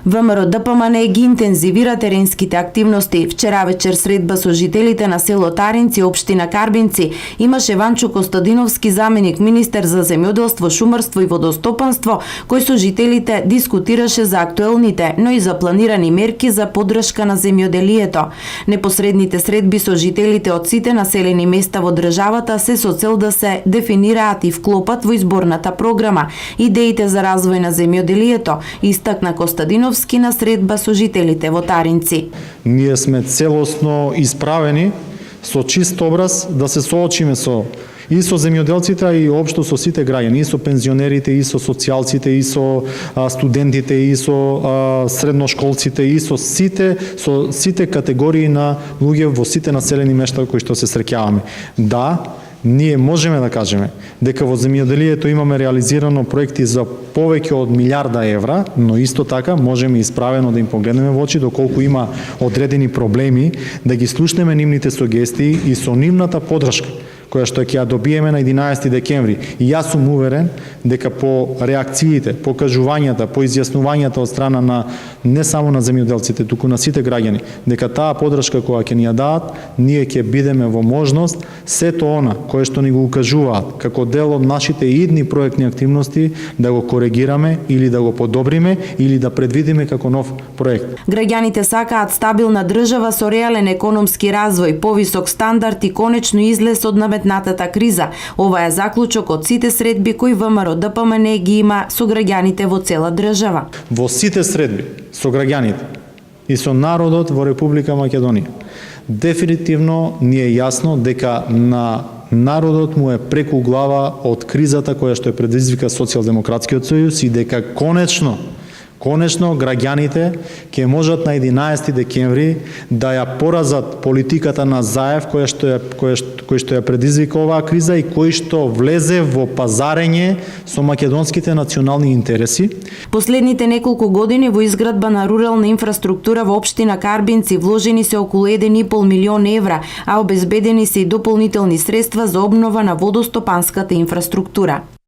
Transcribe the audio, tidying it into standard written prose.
ВМРО ДПМН ги интензивира теренските активности. Вчера вечер средба со жителите на село Таринци, општина Карбинци, имаше Ванчо Костадиновски, заменик министер за земјоделство, шумарство и водостопанство, кој со жителите дискутираше за актуелните, но и за планирани мерки за поддршка на земјоделието. Непосредните средби со жителите од сите населени места во државата се со цел да се дефинираат и вклопат во изборната програма идеите за развој на земјоделието, истакна Костадиновски на средба со жителите во Таринци. Ние сме целосно исправени со чист образ да се соочиме и со земјоделците, и општо со сите граѓани, и со пензионерите, и со социјалците, и со студентите, и со средношколците, и со сите категории на луѓе во сите населени места кои што се среќаваме. Да, ние можеме да кажеме дека во земјоделието имаме реализирано проекти за повеќе од 1 милиарда евра, но исто така можеме исправено да им погледнеме во очи доколку има одредени проблеми, да ги слушнеме нивните сугестии и со нивната поддршка која што ќе ја добиеме на 11 декември. И јас сум уверен дека по реакциите, по кажувањата, по изјаснувањата од страна на не само на земјоделците, туку на сите граѓани, дека таа поддршка која ќе ни ја дадат, ние ќе бидеме во можност сето она кое што ни го укажуваат како дел од нашите идни проектни активности да го коригираме или да го подобриме или да предвидиме како нов проект. Граѓаните сакаат стабилна држава со реален економски развој, повисок стандард и конечно излез од наметнатата криза. Ова е заклучок од сите средби кои ВМРО ДПМН ги има со граѓаните во цела држава. Во сите средби со граѓаните и со народот во Република Македонија, дефинитивно ни е јасно дека на народот му е преку глава од кризата која што е предизвика Социјалдемократскиот сојуз и дека конечно граѓаните ќе можат на 11 декември да ја поразат политиката на Заев кој што ја предизвика оваа криза и кој што влезе во пазарење со македонските национални интереси. Последните неколку години во изградба на рурална инфраструктура во општина Карбинци вложени се околу 1,5 милион евра, а обезбедени се и дополнителни средства за обнова на водостопанската инфраструктура.